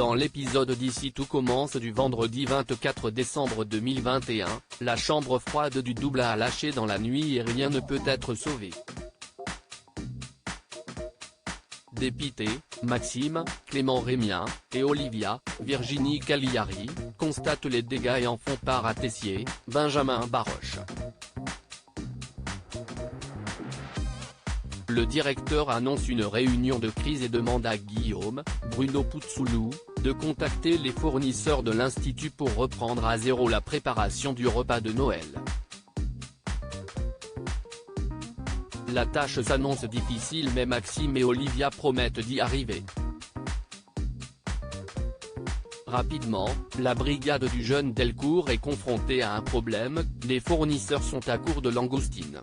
Dans l'épisode d'Ici tout commence du vendredi 24 décembre 2021, la chambre froide du double a lâché dans la nuit et rien ne peut être sauvé. Dépités, Maxime, Clément Rémien, et Olivia, Virginie Cagliari, constatent les dégâts et en font part à Tessier, Benjamin Baroche. Le directeur annonce une réunion de crise et demande à Guillaume, Bruno Puzzolou, de contacter les fournisseurs de l'Institut pour reprendre à zéro la préparation du repas de Noël. La tâche s'annonce difficile mais Maxime et Olivia promettent d'y arriver. Rapidement, la brigade du jeune Delcourt est confrontée à un problème, les fournisseurs sont à court de langoustines.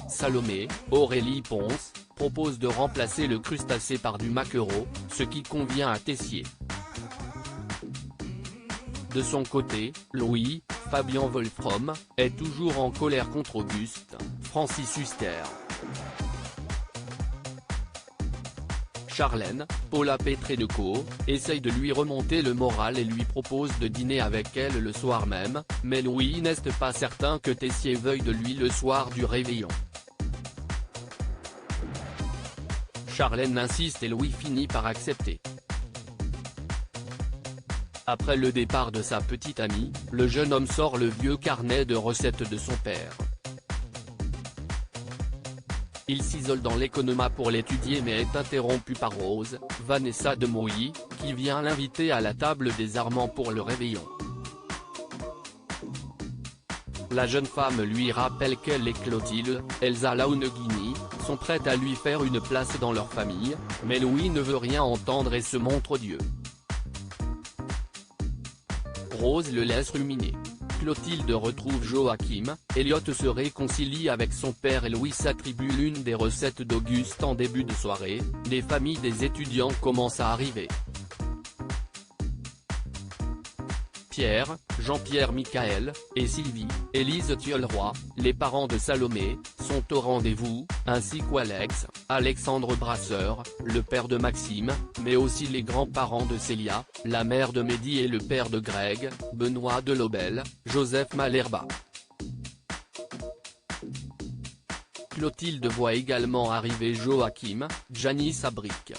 Salomé, Aurélie Ponce, propose de remplacer le crustacé par du maquereau, ce qui convient à Tessier. De son côté, Louis, Fabien Wolfrom, est toujours en colère contre Auguste, Francis Huster. Charlène, Paula Petrenko, essaye de lui remonter le moral et lui propose de dîner avec elle le soir même, mais Louis n'est pas certain que Tessier veuille de lui le soir du réveillon. Charlène insiste et Louis finit par accepter. Après le départ de sa petite amie, le jeune homme sort le vieux carnet de recettes de son père. Il s'isole dans l'économa pour l'étudier mais est interrompu par Rose, Vanessa de Mouilly, qui vient l'inviter à la table des Armands pour le réveillon. La jeune femme lui rappelle qu'elle et Clotilde, Elsa Launeghini, sont prêtes à lui faire une place dans leur famille, mais Louis ne veut rien entendre et se montre odieux. Rose le laisse ruminer. Clotilde retrouve Joachim, Elliot se réconcilie avec son père et Louis s'attribue l'une des recettes d'Auguste en début de soirée, les familles des étudiants commencent à arriver. Pierre, Jean-Pierre Michael, et Sylvie, Élise Thiolroy, les parents de Salomé, sont au rendez-vous, ainsi qu'Alex, Alexandre Brasseur, le père de Maxime, mais aussi les grands-parents de Célia, la mère de Mehdi et le père de Greg, Benoît Delobel, Joseph Malherba. Clotilde voit également arriver Joachim, Janice Abric.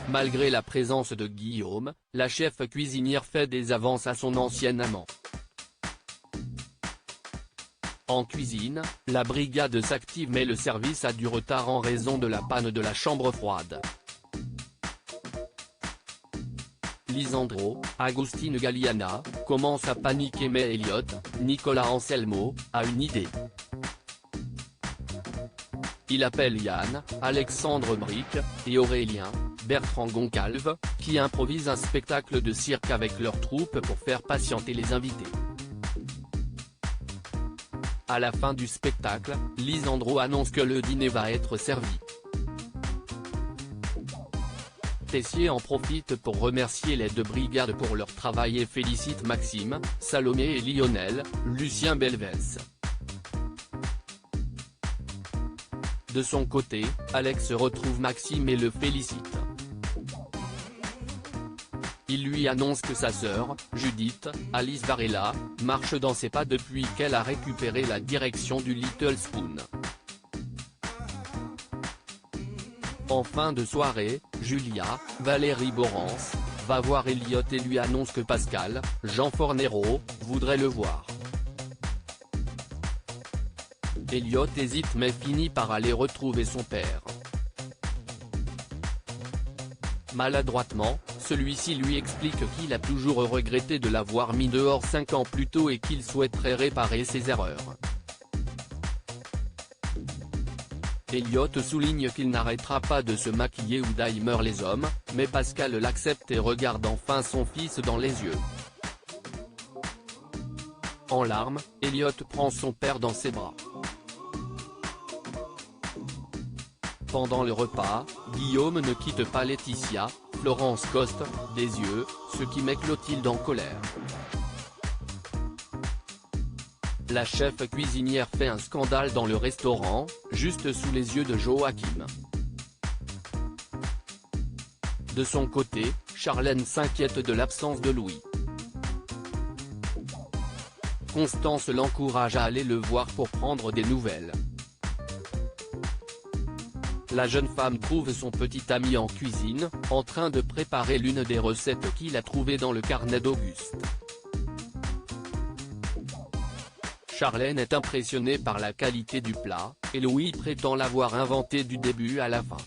Malgré la présence de Guillaume, la chef cuisinière fait des avances à son ancien amant. En cuisine, la brigade s'active mais le service a du retard en raison de la panne de la chambre froide. Lisandro, Agustine Galliana, commence à paniquer mais Elliot, Nicolas Anselmo, a une idée. Il appelle Yann, Alexandre Bric, et Aurélien, Bertrand Goncalves, qui improvisent un spectacle de cirque avec leur troupe pour faire patienter les invités. À la fin du spectacle, Lisandro annonce que le dîner va être servi. Tessier en profite pour remercier les deux brigades pour leur travail et félicite Maxime, Salomé et Lionel, Lucien Belvès. De son côté, Alex retrouve Maxime et le félicite. Il lui annonce que sa sœur, Judith, Alice Varela, marche dans ses pas depuis qu'elle a récupéré la direction du Little Spoon. En fin de soirée, Julia, Valérie Borrance, va voir Elliot et lui annonce que Pascal, Jean Fornero, voudrait le voir. Elliot hésite mais finit par aller retrouver son père. Maladroitement, celui-ci lui explique qu'il a toujours regretté de l'avoir mis dehors 5 ans plus tôt et qu'il souhaiterait réparer ses erreurs. Elliot souligne qu'il n'arrêtera pas de se maquiller ou d'aimer les hommes, mais Pascal l'accepte et regarde enfin son fils dans les yeux. En larmes, Elliot prend son père dans ses bras. Pendant le repas, Guillaume ne quitte pas Laetitia, Florence Coste, des yeux, ce qui met Clotilde en colère. La chef cuisinière fait un scandale dans le restaurant, juste sous les yeux de Joachim. De son côté, Charlène s'inquiète de l'absence de Louis. Constance l'encourage à aller le voir pour prendre des nouvelles. La jeune femme trouve son petit ami en cuisine, en train de préparer l'une des recettes qu'il a trouvées dans le carnet d'Auguste. Charlène est impressionnée par la qualité du plat, et Louis prétend l'avoir inventé du début à la fin.